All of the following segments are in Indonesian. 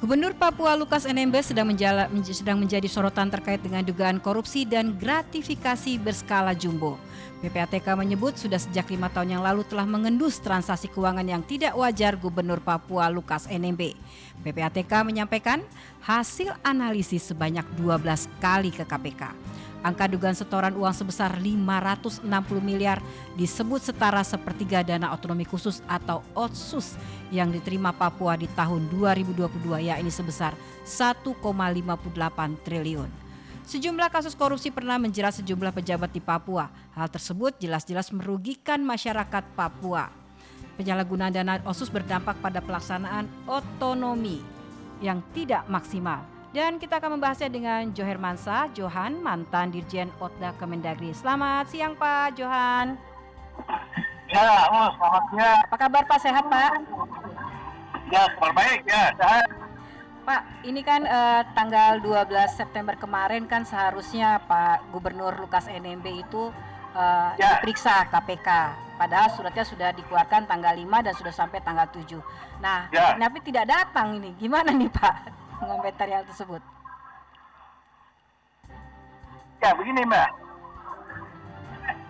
Gubernur Papua Lukas NMB sedang menjadi sorotan terkait dengan dugaan korupsi dan gratifikasi berskala jumbo. PPATK menyebut sudah sejak 5 tahun yang lalu telah mengendus transaksi keuangan yang tidak wajar Gubernur Papua Lukas NMB. PPATK menyampaikan hasil analisis sebanyak 12 kali ke KPK. Angka dugaan setoran uang sebesar 560 miliar disebut setara sepertiga dana otonomi khusus atau OTSUS yang diterima Papua di tahun 2022, yakni sebesar 1,58 triliun. Sejumlah kasus korupsi pernah menjerat sejumlah pejabat di Papua. Hal tersebut jelas-jelas merugikan masyarakat Papua. Penyalahgunaan dana OTSUS berdampak pada pelaksanaan otonomi yang tidak maksimal. Dan kita akan membahasnya dengan Johermansyah Johan, mantan Dirjen Otda Kemendagri. Selamat siang Pak Johan. Ya, selamat siang. Apa kabar Pak, sehat Pak? Ya, kabar baik ya, sehat. Pak, ini kan tanggal 12 September kemarin kan seharusnya Pak Gubernur Lukas NMB itu diperiksa KPK. Padahal suratnya sudah dikeluarkan tanggal 5 dan sudah sampai tanggal 7. Nah, tapi tidak datang ini. Gimana nih Pak? Komentar hal tersebut. Ya begini Mbak,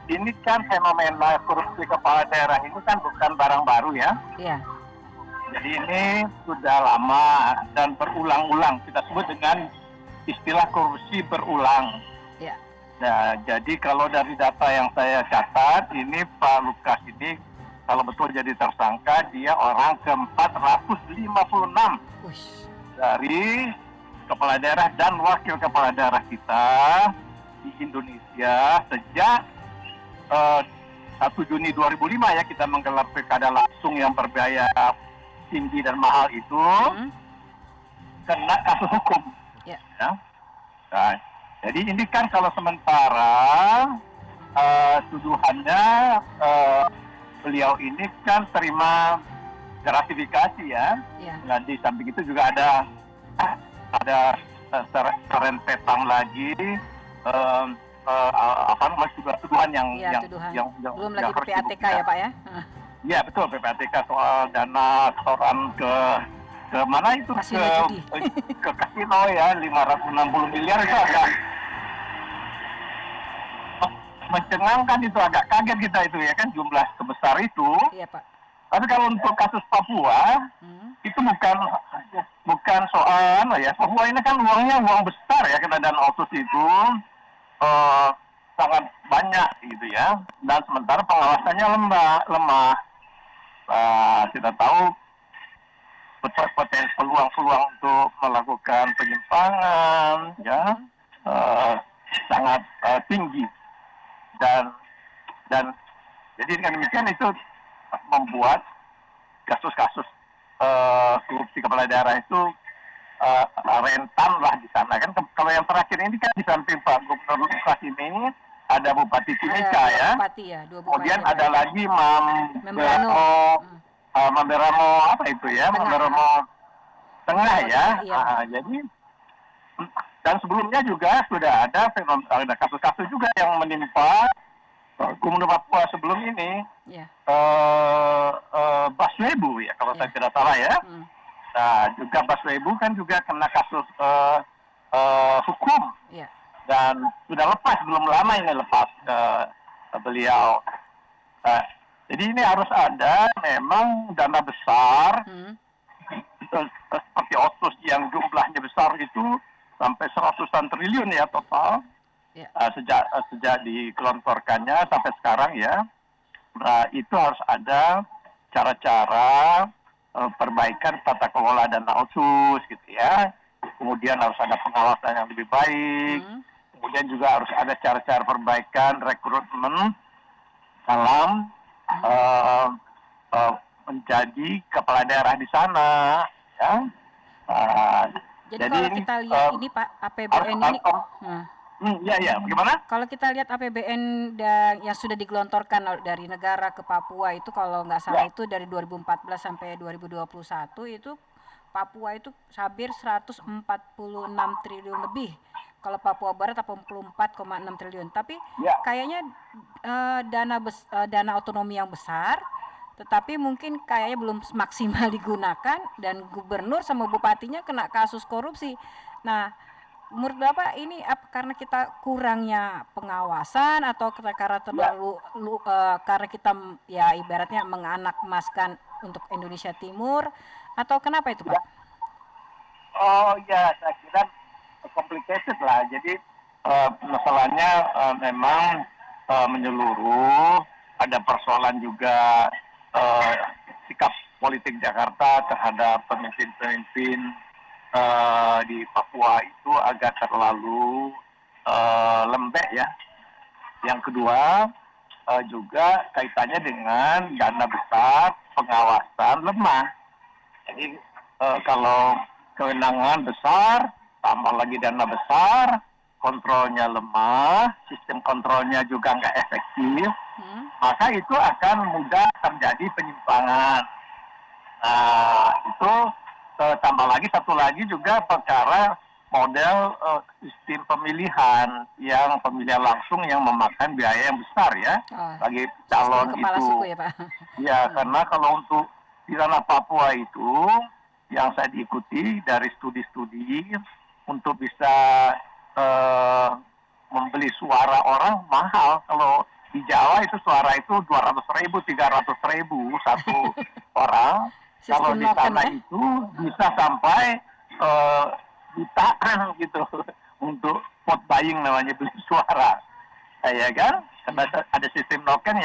ini kan fenomena korupsi kepala daerah ini kan bukan barang baru ya. Iya. Jadi ini sudah lama dan berulang-ulang, kita sebut dengan istilah korupsi berulang. Iya. Nah, jadi kalau dari data yang saya catat, ini Pak Lukas ini kalau betul jadi tersangka, dia orang ke-456. Dari kepala daerah dan wakil kepala daerah kita di Indonesia sejak 1 Juni 2005 ya, kita menggelar pilkada langsung yang berbiaya tinggi dan mahal itu kena kasus hukum. Ya. Nah, jadi ini kan kalau sementara tuduhannya beliau ini kan terima gratifikasi ya. Nah, di samping itu juga ada rentetan lagi tuduhan yang belum lagi PPATK ya Pak ya. Iya betul, PPATK soal dana setoran ke mana itu, ke kasino ya, 560 miliar itu agak mencengangkan, itu agak kaget kita itu ya kan, jumlah sebesar itu. Iya Pak. Tapi kalau untuk kasus Papua, itu bukan soal ya. Papua ini kan uangnya uang besar ya, kena dana OTSUS itu sangat banyak gitu ya. Dan sementara pengawasannya lemah. Kita tahu potensi peluang untuk melakukan penyimpangan ya sangat tinggi dan jadi dengan demikian itu membuat kasus-kasus korupsi kepala daerah itu rentan lah di sana kan. Kalau yang terakhir ini kan di samping Pak Gubernur Lukas ini ada Bupati Timika ya. Bupati ya, kemudian ada lagi Mamberamo apa itu ya, Mamberamo Tengah ya. Jadi dan sebelumnya juga sudah ada kasus-kasus juga yang menimpa Gubernur Papua sebelum ini, Baswebu ya kalau saya tidak salah ya. Nah juga Baswebu kan juga kena kasus hukum dan sudah lepas, belum lama ini lepas beliau. Jadi ini harus ada memang dana besar seperti OTSUS yang jumlahnya besar itu sampai 100-an triliun ya total. Sejak dikelontorkannya sampai sekarang ya, itu harus ada cara-cara perbaikan tata kelola dana OTSUS gitu ya. Kemudian harus ada pengawasan yang lebih baik. Kemudian juga harus ada cara-cara perbaikan rekrutmen dalam menjadi kepala daerah di sana ya. Jadi kalau kita lihat ini Pak APBN ini ya, bagaimana? Kalau kita lihat APBN yang sudah digelontorkan dari negara ke Papua itu kalau nggak salah itu dari 2014 sampai 2021 itu Papua itu hampir 146 triliun lebih. Kalau Papua Barat 84,6 triliun. Tapi kayaknya dana otonomi yang besar tetapi mungkin kayaknya belum maksimal digunakan dan gubernur sama bupatinya kena kasus korupsi. Nah, menurut Bapak ini karena kita kurangnya pengawasan atau karena terlalu karena kita ya ibaratnya menganak-emaskan untuk Indonesia Timur atau kenapa itu Pak? Oh ya, saya kira complicated lah. Jadi masalahnya memang menyeluruh. Ada persoalan juga sikap politik Jakarta terhadap pemimpin-pemimpin di Papua itu agak terlalu lembek ya. Yang kedua juga kaitannya dengan dana besar, pengawasan lemah. Jadi kalau kewenangan besar, tambah lagi dana besar, kontrolnya lemah, sistem kontrolnya juga nggak efektif, maka itu akan mudah terjadi penyimpangan. Nah, itu tambah lagi satu lagi juga perkara model sistem pemilihan yang pemilihan langsung yang memakan biaya yang besar ya bagi calon kepala itu. Suku ya Pak? Ya, karena kalau untuk di tanah Papua itu yang saya diikuti dari studi-studi untuk bisa membeli suara orang mahal. Kalau di Jawa itu suara itu 200.000, 300.000 satu orang. Kalau di sana itu bisa sampai jutaan gitu untuk vote buying namanya, beli suara. Ya kan? Karena ada sistem noken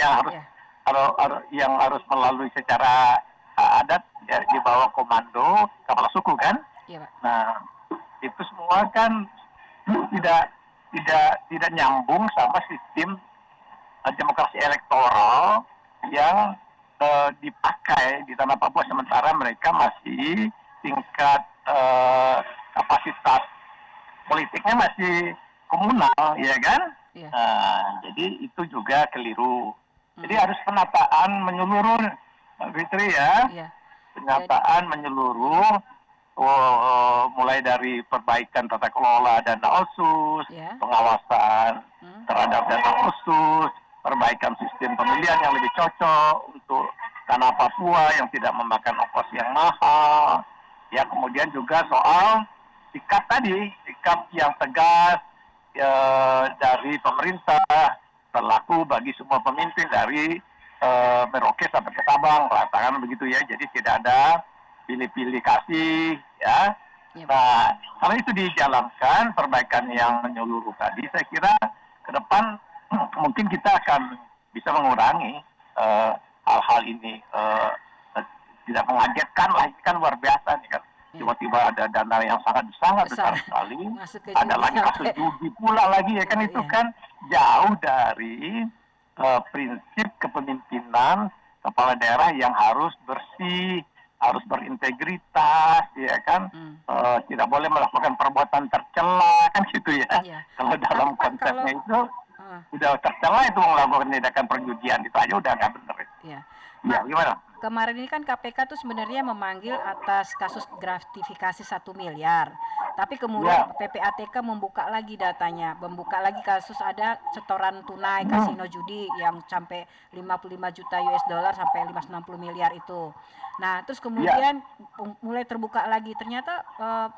yang harus melalui secara adat ya, di bawah komando kepala suku kan. Nah, itu semua kan tidak nyambung sama sistem demokrasi elektoral yang dipakai di tanah Papua, sementara mereka masih tingkat kapasitas politiknya masih komunal, ya kan? Jadi itu juga keliru. Jadi harus penataan menyeluruh, Mbak Fitri ya. Penataan menyeluruh, mulai dari perbaikan tata kelola dana otsus, pengawasan terhadap dana otsus, perbaikan sistem pemilihan yang lebih cocok untuk tanah Papua yang tidak memakan ongkos yang mahal. Ya, kemudian juga soal sikap yang tegas dari pemerintah berlaku bagi semua pemimpin dari Merauke sampai ke Sabang, katakan begitu ya. Jadi tidak ada pilih-pilih kasih ya. Nah, kalau itu dijalankan perbaikan yang menyeluruh tadi, saya kira ke depan mungkin kita akan bisa mengurangi hal-hal ini. Tidak mengagetkan lah, ini kan luar biasa nih kan. Tiba-tiba ada dana yang sangat besar sekali. Ada lagi kasus judi pula lagi ya kan, itu kan jauh dari prinsip kepemimpinan kepala daerah yang harus bersih, harus berintegritas, ya kan, tidak boleh melakukan perbuatan tercela kan gitu ya. Kalau dalam konsepnya itu udah tercela itu melakukan tindakan perjudian, itu aja udah nggak benar. Ya, gimana? Kemarin ini kan KPK tuh sebenarnya memanggil atas kasus gratifikasi 1 miliar. Tapi kemudian PPATK membuka lagi datanya, membuka lagi kasus ada setoran tunai kasino judi yang sampai 55 juta US dollar sampai 560 miliar itu. Nah, terus kemudian mulai terbuka lagi. Ternyata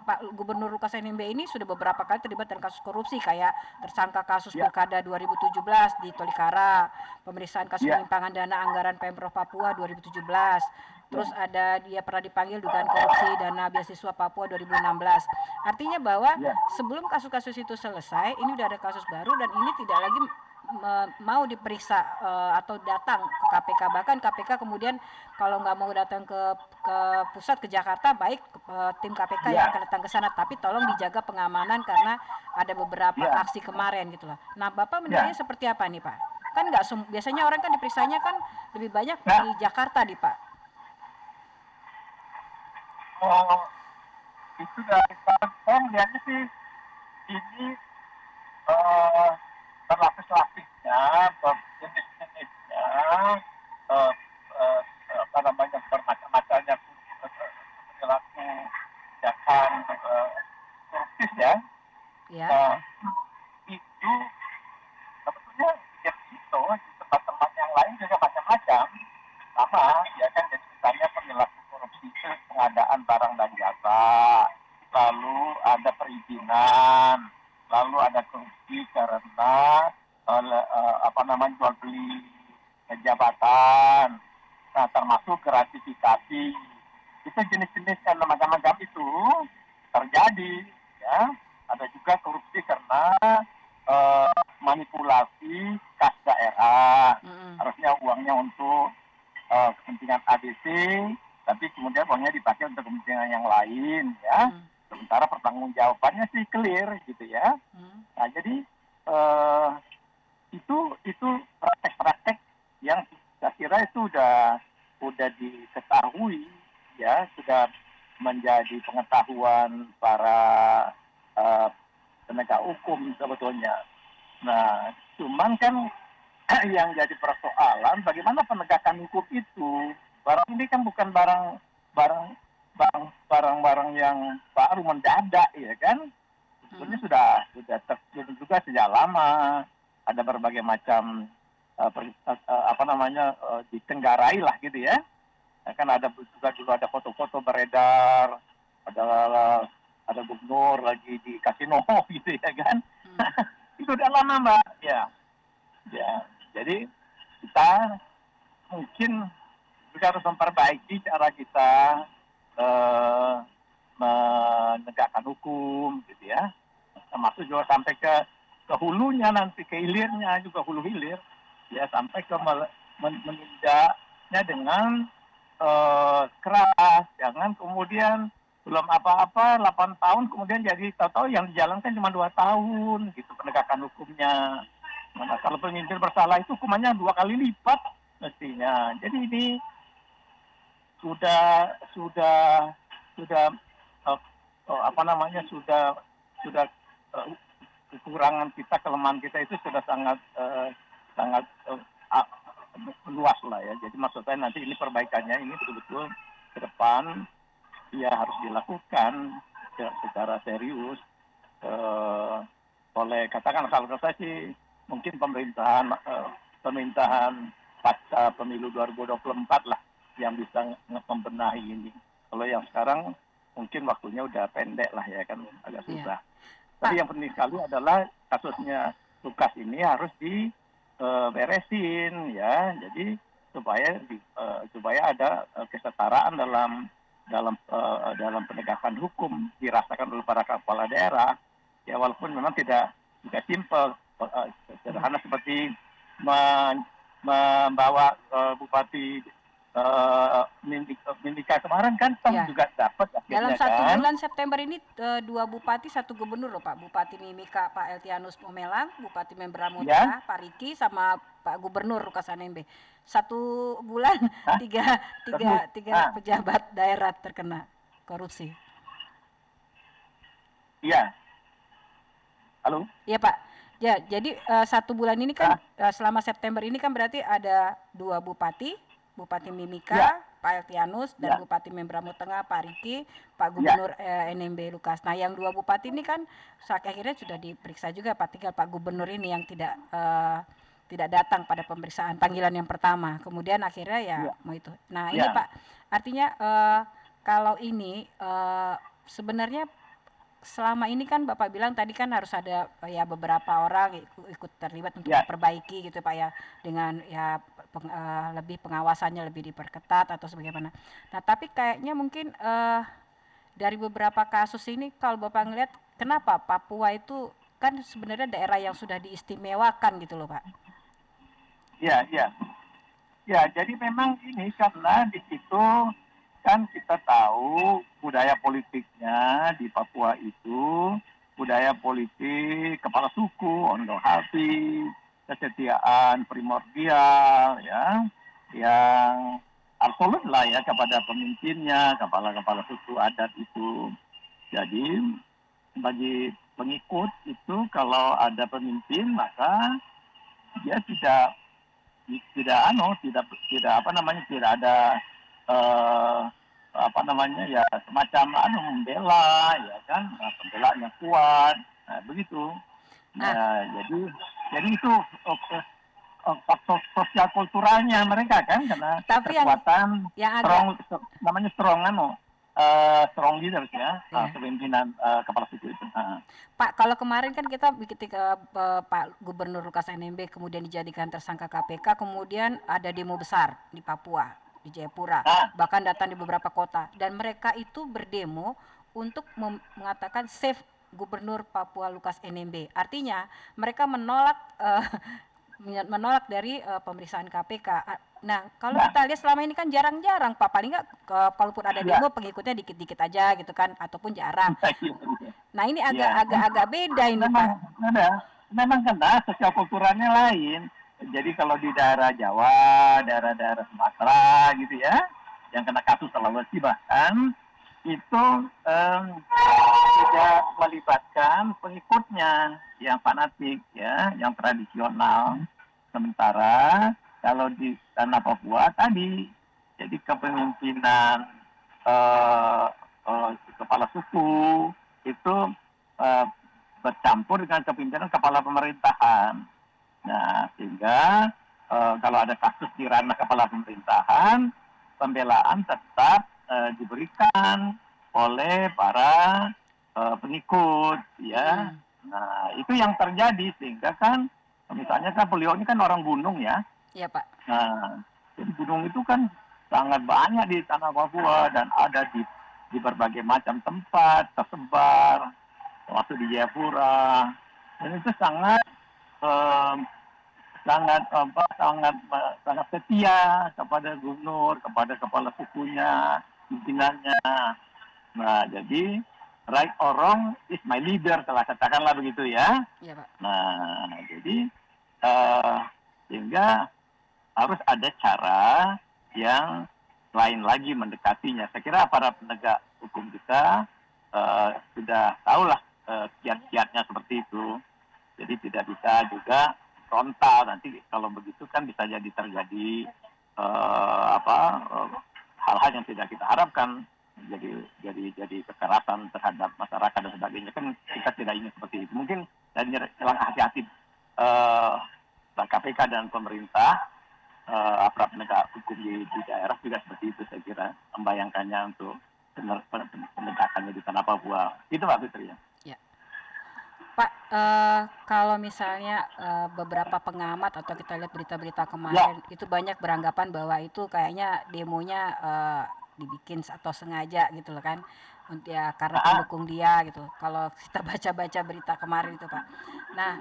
Pak Gubernur Lukas NMB ini sudah beberapa kali terlibat dalam kasus korupsi, kayak tersangka kasus Pilkada 2017 di Tolikara, pemeriksaan kasus penyimpangan dana anggaran Pemprov Papua 2017. Terus ada dia pernah dipanggil dugaan korupsi dana beasiswa Papua 2016. Artinya bahwa sebelum kasus-kasus itu selesai, ini udah ada kasus baru dan ini tidak lagi mau diperiksa atau datang ke KPK. Bahkan KPK kemudian kalau nggak mau datang ke pusat, ke Jakarta, baik tim KPK yang akan datang ke sana, tapi tolong dijaga pengamanan karena ada beberapa aksi kemarin gitu loh. Nah, Bapak menilainya seperti apa nih Pak? Kan nggak biasanya orang kan diperiksanya kan lebih banyak di Jakarta nih Pak. Oh, itu dari saya melihatnya sih ini berlapis-lapisnya, berjenis-jenisnya, bermacam-macamnya perilaku tindakan koruptif ya. Itu sebetulnya di tempat-tempat yang lain juga macam-macam, sama, ya kan. Jadi misalnya perilaku korupsi itu pengadaan barang dan jasa, lalu ada perizinan, lalu ada korupsi karena jual beli jabatan, nah termasuk gratifikasi. Itu jenis-jenis yang macam-macam itu terjadi, ya. Ada juga korupsi karena manipulasi kas daerah. Harusnya uangnya untuk kepentingan ADC, tapi kemudian uangnya dipakai untuk kepentingan yang lain, ya. Sementara pertanggungjawabannya sih clear, gitu ya. Nah, jadi itu praktek-praktek yang saya kira itu udah diketahui, ya, sudah menjadi pengetahuan para penegak hukum sebetulnya. Nah, cuman kan yang jadi persoalan bagaimana penegakan hukum itu. Barang ini kan bukan barang yang baru mendadak, ya kan. Sebetulnya sudah terjadi juga sejak lama. Ada berbagai macam ditenggarai lah, gitu ya. Kan ada juga dulu ada foto-foto beredar, ada gubernur lagi di kasino gitu, ya kan. Itu udah lama, Mbak. Ya. Jadi kita mungkin juga harus memperbaiki cara kita menegakkan hukum, gitu ya. Termasuk juga sampai ke hulunya, nanti ke hilirnya juga, hulu hilir, ya, sampai ke menindaknya dengan keras. Jangan kemudian belum apa-apa 8 tahun kemudian jadi tahu-tahu yang dijalankan cuma 2 tahun, gitu, penegakan hukumnya. Nah, kalau pemimpin bersalah itu hukumannya 2 kali lipat mestinya. Jadi ini sudah kekurangan kita, kelemahan kita itu sudah sangat luas lah, ya. Jadi maksud saya nanti ini perbaikannya ini betul-betul ke depan ya harus dilakukan secara serius oleh, katakan kalau saya sih mungkin pemerintahan pasca pemilu 2024 lah yang bisa membenahi ini. Kalau yang sekarang mungkin waktunya udah pendek lah, ya kan, agak susah. Tapi yang penting sekali adalah kasusnya Lukas ini harus diberesin, ya. Jadi supaya ada kesetaraan dalam penegakan hukum dirasakan oleh para kepala daerah, ya, walaupun memang tidak simpel, sederhana seperti membawa Bupati Mimika kemarin kan juga dapat Dalam akhirnya, 1 bulan September ini 2 bupati 1 gubernur loh, Pak. Bupati Mimika Pak Eltianus Pomelang, Bupati Membramo Tengah Pak Riki, sama Pak Gubernur Lukas NMB. 1 bulan tiga pejabat daerah terkena korupsi. Iya. Halo? Iya, Pak. Ya, jadi 1 bulan ini kan selama September ini kan berarti ada 2 bupati, Bupati Mimika Pak Eltianus, dan Bupati Membramo Tengah Pak Riki, Pak Gubernur NMB Lukas. Nah, yang 2 bupati ini kan akhirnya sudah diperiksa juga, Pak. Tinggal Pak Gubernur ini yang tidak datang pada pemeriksaan panggilan yang pertama. Kemudian akhirnya mau itu. Nah, ini Pak, artinya kalau ini sebenarnya selama ini kan Bapak bilang tadi kan harus ada ya beberapa orang ikut terlibat untuk memperbaiki, gitu, Pak, ya, dengan ya lebih pengawasannya lebih diperketat atau sebagaimana. Nah, tapi kayaknya mungkin dari beberapa kasus ini kalau Bapak ngelihat, kenapa Papua itu kan sebenarnya daerah yang sudah diistimewakan, gitu loh, Pak. Iya. Ya, jadi memang ini karena di situ kan kita tahu budaya politiknya di Papua itu budaya politik kepala suku, ondo hati, kesetiaan primordial, ya, yang absolut lah, ya, kepada pemimpinnya, kepala suku adat itu. Jadi bagi pengikut itu kalau ada pemimpin maka dia tidak ada semacam membela, ya kan, pembelaan yang kuat, begitu. Nah, jadi itu faktor sosial kulturalnya mereka kan, karena Tapi kekuatan yang strong, agak namanya strong leaders ya, kepemimpinan kepala suku itu. Pak, kalau kemarin kan kita ketika Pak Gubernur Lukas NMB kemudian dijadikan tersangka KPK, kemudian ada demo besar di Papua, di Jayapura, bahkan datang di beberapa kota, dan mereka itu berdemo untuk mengatakan save Gubernur Papua Lukas NMB. Artinya mereka menolak menolak dari pemeriksaan KPK. Nah, kalau kita lihat selama ini kan jarang-jarang Pak, paling nggak kalaupun ada demo pengikutnya dikit-dikit aja gitu kan, ataupun jarang. Nah, ini agak beda ini Pak. Memang kena sosial kulturalnya lain. Jadi kalau di daerah Jawa, daerah-daerah Sumatera gitu ya, yang kena kasus Sulawesi bahkan itu tidak melibatkan pengikutnya yang fanatik ya, yang tradisional. Sementara kalau di tanah Papua tadi, jadi kepemimpinan kepala suku itu bercampur dengan kepemimpinan kepala pemerintahan. Nah, sehingga kalau ada kasus di ranah kepala pemerintahan, pembelaan tetap diberikan oleh para pengikut, ya. Nah, itu yang terjadi sehingga kan, misalnya kan beliau ini kan orang gunung ya. Iya Pak. Nah, jadi gunung itu kan sangat banyak di tanah Papua dan ada di berbagai macam tempat tersebar, waktu di Jayapura, dan itu sangat sangat setia kepada gubernur, kepada kepala sukunya, pimpinannya. Nah, jadi right or wrong is my leader, telah katakanlah begitu ya. Iya Pak. Nah, jadi sehingga harus ada cara yang lain lagi mendekatinya. Saya kira para penegak hukum kita sudah tahulah kiat-kiatnya seperti itu. Jadi tidak bisa juga frontal, nanti kalau begitu kan bisa jadi terjadi hal-hal yang tidak kita harapkan, jadi kekerasan terhadap masyarakat dan sebagainya, kan kita tidak ingin seperti itu. Mungkin dari langkah hati-hati KPK dan pemerintah, aparat penegak hukum di daerah juga seperti itu, saya kira membayangkannya untuk penegakannya di tanah Papua. Itu Pak Fitri ya. Pak, kalau misalnya beberapa pengamat atau kita lihat berita-berita kemarin, itu banyak beranggapan bahwa itu kayaknya demonya dibikin atau sengaja gitu loh kan, ya karena pendukung dia gitu. Kalau kita baca-baca berita kemarin itu Pak. Nah,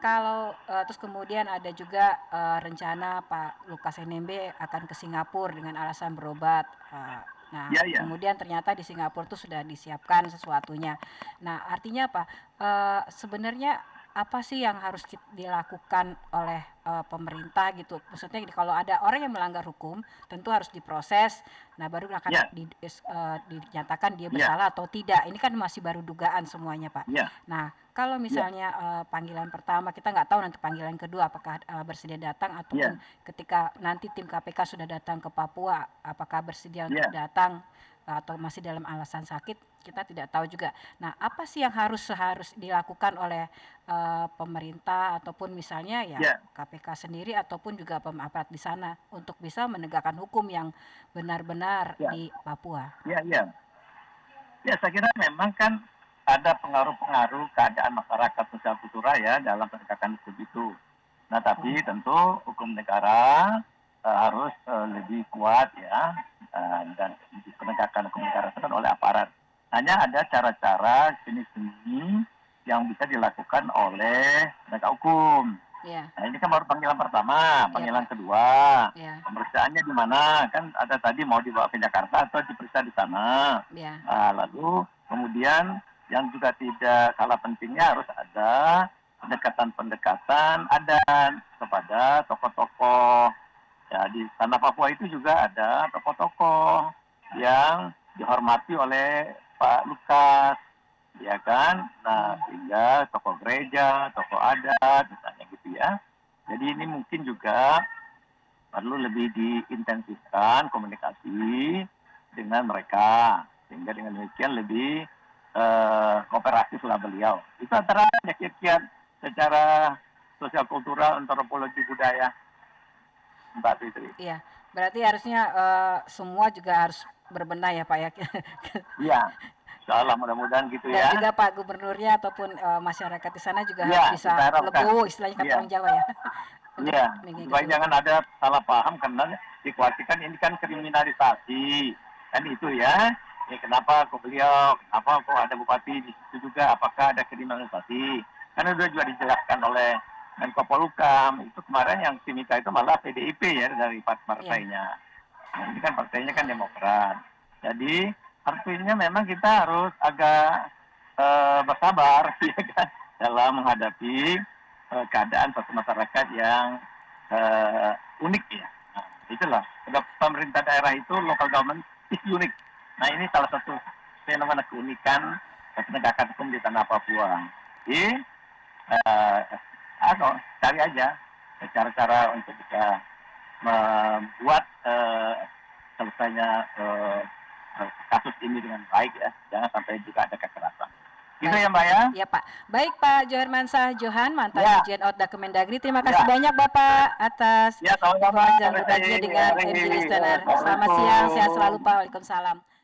kalau terus kemudian ada juga rencana Pak Lukas NMB akan ke Singapura dengan alasan berobat. Kemudian ternyata di Singapura itu sudah disiapkan sesuatunya. Nah, artinya apa? Sebenarnya apa sih yang harus dilakukan oleh pemerintah gitu? Maksudnya kalau ada orang yang melanggar hukum, tentu harus diproses. Nah, baru akan dinyatakan dia bersalah atau tidak. Ini kan masih baru dugaan semuanya, Pak. Nah, kalau misalnya panggilan pertama, kita nggak tahu nanti panggilan kedua apakah bersedia datang ataupun ketika nanti tim KPK sudah datang ke Papua, apakah bersedia untuk datang atau masih dalam alasan sakit, kita tidak tahu juga. Nah, apa sih yang harus dilakukan oleh pemerintah ataupun misalnya KPK sendiri ataupun juga aparat di sana untuk bisa menegakkan hukum yang benar-benar di Papua? Ya, saya kira memang kan ada pengaruh-pengaruh keadaan masyarakat sosial kultural ya dalam penegakan hukum itu. Nah, tapi tentu hukum negara harus lebih kuat ya, dan penegakan hukum negara itu oleh aparat. Hanya ada cara-cara seni-seni yang bisa dilakukan oleh penegak hukum. Nah, ini kan baru panggilan pertama, panggilan kedua. Pemeriksaannya di mana? Kan ada tadi mau dibawa ke Jakarta atau diperiksa di sana. Lalu kemudian yang juga tidak kalah pentingnya harus ada pendekatan-pendekatan adat kepada tokoh-tokoh. Ya, di tanah Papua itu juga ada tokoh-tokoh yang dihormati oleh Pak Lukas, ya kan? Nah, sehingga tokoh gereja, tokoh adat, misalnya gitu ya. Jadi ini mungkin juga perlu lebih diintensifkan komunikasi dengan mereka, sehingga dengan demikian lebih kooperatif lah beliau. Itu antara kiat-kiat secara sosial kultural, antropologi budaya, Mbak Fitri. Iya, berarti harusnya semua juga harus berbenah ya Pak ya. Iya, insyaallah mudah-mudahan gitu Dan ya. juga Pak Gubernurnya ataupun masyarakat di sana juga Iya, harus bisa kita harapkan. legowo istilahnya kata Iya. orang Jawa ya. Untuk Iya, mengingat supaya itu. jangan ada salah paham karena dikhawatirkan ini kan kriminalisasi. Kan itu ya. Kenapa kok beliau, kenapa kok ada bupati di situ juga, apakah ada kriminalisasi? Karena sudah juga dijelaskan oleh Menko Polhukam, itu kemarin yang Timika itu malah PDIP ya dari partainya. Nah, ini kan partainya kan Demokrat. Jadi artinya memang kita harus agak bersabar ya kan, dalam menghadapi keadaan satu masyarakat yang unik ya. Nah, itulah pemerintah daerah itu local government is unik. Nah ini salah satu fenomena keunikan penegakan hukum di tanah Papua. Jadi cari aja cara-cara untuk bisa membuat selesainya kasus ini dengan baik ya. Jangan sampai juga ada kekerasan. Gitu ya Mbak ya? Ya Pak. Baik Pak Johar Mansah Johan, mantan Ya. Dirjen Otda Kemendagri. Terima kasih banyak Bapak atas Ya, sama-sama. informasi dan berbaginya dengan MD Listener. Selamat siang, sehat selalu Pak. Waalaikumsalam.